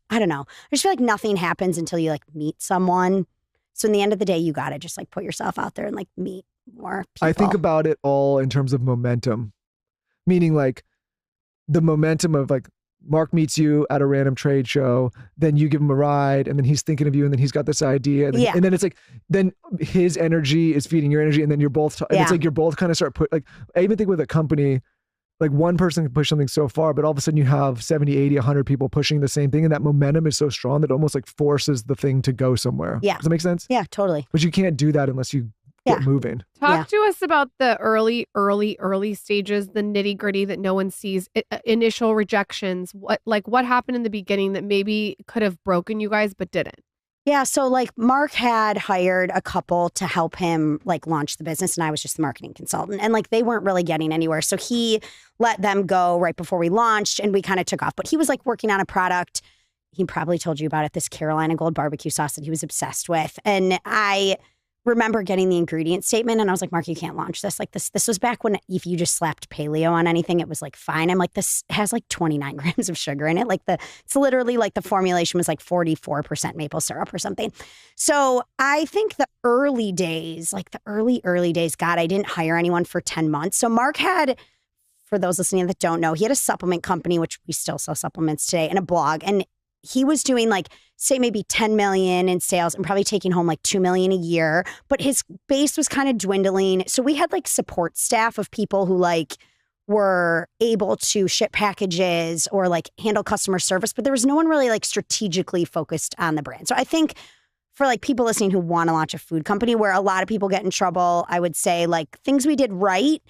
I don't know. I just feel like nothing happens until you like meet someone. So in the end of the day, you got to just like put yourself out there and like meet more people. I think about it all in terms of momentum, meaning like the momentum of like Mark meets you at a random trade show, then you give him a ride, and then he's thinking of you, and then he's got this idea, and then it's like, then his energy is feeding your energy, and then you're both, and it's like you're both kind of start like, I even think with a company, like one person can push something so far, but all of a sudden you have 70, 80, 100 people pushing the same thing, and that momentum is so strong that it almost like forces the thing to go somewhere. Yeah. Does that make sense? Yeah, totally. But you can't do that unless you get moving. Talk to us about the early stages, the nitty gritty that no one sees, initial rejections. What happened in the beginning that maybe could have broken you guys, but didn't? Yeah. So like Mark had hired a couple to help him like launch the business, and I was just the marketing consultant, and like they weren't really getting anywhere. So he let them go right before we launched, and we kind of took off. But he was like working on a product. He probably told you about it, this Carolina Gold barbecue sauce that he was obsessed with. And I remember getting the ingredient statement, and I was like, Mark, you can't launch this. Like this was back when if you just slapped paleo on anything, it was like fine. I'm like, this has like 29 grams of sugar in it. Like it's literally like the formulation was like 44% maple syrup or something. So I think the early days, like the early days, God, I didn't hire anyone for 10 months. So Mark had, for those listening that don't know, he had a supplement company, which we still sell supplements today, and a blog. And he was doing like, say maybe 10 million in sales and probably taking home like 2 million a year, but his base was kind of dwindling. So we had like support staff of people who like were able to ship packages or like handle customer service, but there was no one really like strategically focused on the brand. So I think for like people listening who want to launch a food company where a lot of people get in trouble, I would say like things we did right.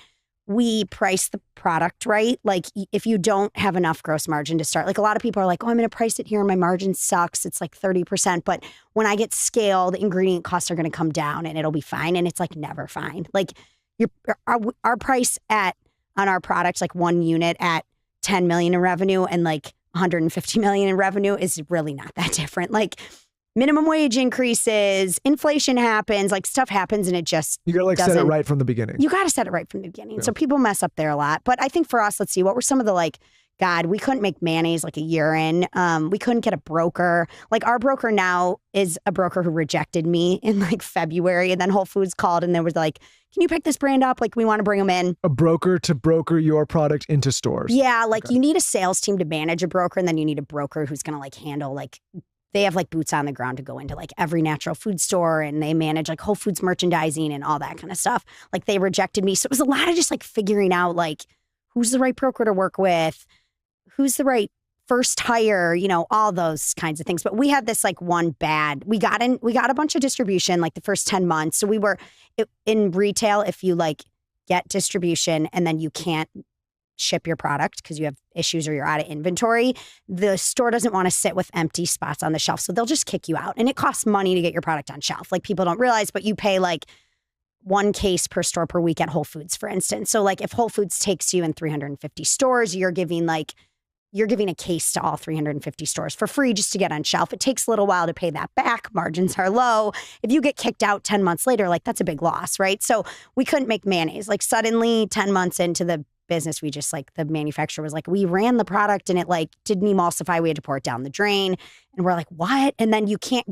We price the product right. Like if you don't have enough gross margin to start, like a lot of people are like, oh, I'm going to price it here and my margin sucks. It's like 30%. But when I get scale, the ingredient costs are going to come down and it'll be fine. And it's like never fine. Like our price on our product, like one unit at 10 million in revenue and like 150 million in revenue is really not that different. Like minimum wage increases, inflation happens, like stuff happens, and it just you gotta like set it right from the beginning. You gotta set it right from the beginning. Yeah. So people mess up there a lot. But I think for us, let's see, what were some of the like, God, we couldn't make mayonnaise like a year in. We couldn't get a broker. Like our broker now is a broker who rejected me in like February, and then Whole Foods called and they was like, can you pick this brand up? Like we want to bring them in. A broker to broker your product into stores. Yeah, like you need a sales team to manage a broker, and then you need a broker who's gonna like handle like, they have like boots on the ground to go into like every natural food store, and they manage like Whole Foods merchandising and all that kind of stuff. Like they rejected me. So it was a lot of just like figuring out like who's the right broker to work with, who's the right first hire, you know, all those kinds of things. But we had this like one bad, we got a bunch of distribution like the first 10 months. So we were in retail, if you like get distribution and then you can't ship your product because you have issues or you're out of inventory, the store doesn't want to sit with empty spots on the shelf. So they'll just kick you out. And it costs money to get your product on shelf. Like people don't realize, but you pay like one case per store per week at Whole Foods, for instance. So like if Whole Foods takes you in 350 stores, you're giving a case to all 350 stores for free just to get on shelf. It takes a little while to pay that back. Margins are low. If you get kicked out 10 months later, like that's a big loss, right? So we couldn't make mayonnaise. Like suddenly 10 months into the business, we just like, the manufacturer was like, we ran the product and it like didn't emulsify. We had to pour it down the drain. And we're like, what? And then you can't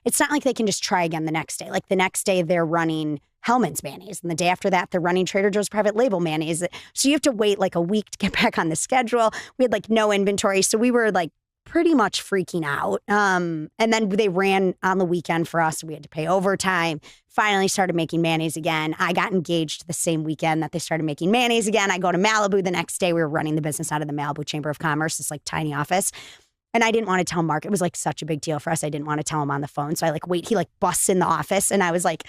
it's not like they can just try again the next day. Like the next day they're running Hellmann's mayonnaise. And the day after that, they're running Trader Joe's private label mayonnaise. So you have to wait like a week to get back on the schedule. We had like no inventory. So we were like pretty much freaking out. And then they ran on the weekend for us. So we had to pay overtime. Finally started making mayonnaise again. I got engaged the same weekend that they started making mayonnaise again. I go to Malibu the next day. We were running the business out of the Malibu Chamber of Commerce, this like tiny office. And I didn't want to tell Mark. It was like such a big deal for us. I didn't want to tell him on the phone. So I like wait. He like busts in the office and I was like,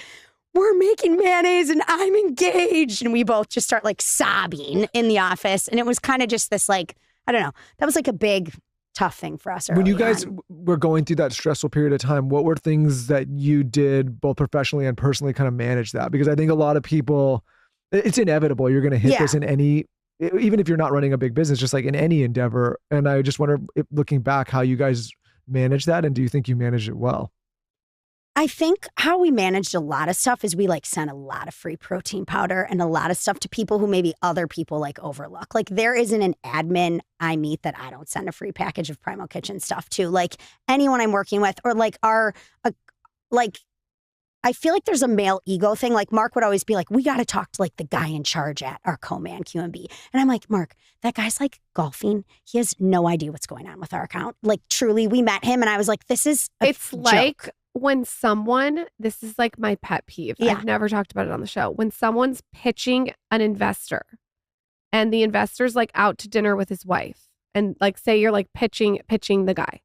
we're making mayonnaise and I'm engaged. And we both just start like sobbing in the office. And it was kind of just this like, I don't know. That was like a big tough thing for us. When you guys were going through that stressful period of time, what were things that you did both professionally and personally kind of manage that? Because I think a lot of people, it's inevitable. You're going to hit this in any, even if you're not running a big business, just like in any endeavor. And I just wonder, looking back, how you guys manage that, and do you think you managed it well? I think how we managed a lot of stuff is we like sent a lot of free protein powder and a lot of stuff to people who maybe other people like overlook. Like there isn't an admin I meet that I don't send a free package of Primal Kitchen stuff to. Like anyone I'm working with, or like I feel like there's a male ego thing. Like Mark would always be like, we got to talk to like the guy in charge at our co-man QMB. And I'm like, Mark, that guy's like golfing. He has no idea what's going on with our account. Like truly, we met him and I was like, this is It's like when someone, this is like my pet peeve. Yeah. I've never talked about it on the show. When someone's pitching an investor and the investor's like out to dinner with his wife and like say you're like pitching the guy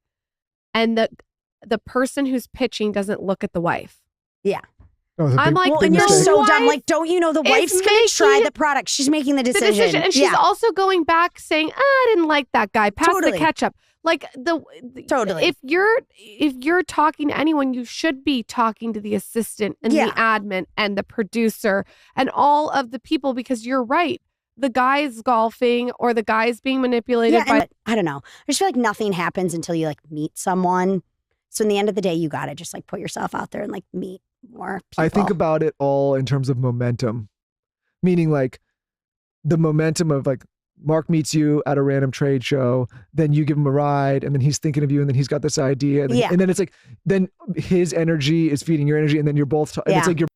and the person who's pitching doesn't look at the wife. Yeah. Oh, I'm like, well, and you're mistake. so wife dumb. Like, don't you know the wife's going to try the product? She's making the decision. And she's also going back saying, I didn't like that guy. Pass Totally. the ketchup. Like Totally. If you're talking to anyone, you should be talking to the assistant and Yeah. the admin and the producer and all of the people, because you're right. The guy's golfing or the guy's being manipulated by. But I don't know. I just feel like nothing happens until you like meet someone. So in the end of the day, you got to just like put yourself out there and like meet more people. I think about it all in terms of momentum, meaning like the momentum of like Mark meets you at a random trade show, then you give him a ride, and then he's thinking of you, and then he's got this idea, and then, Yeah. and then it's like, then his energy is feeding your energy, and then you're both, and Yeah. it's like you're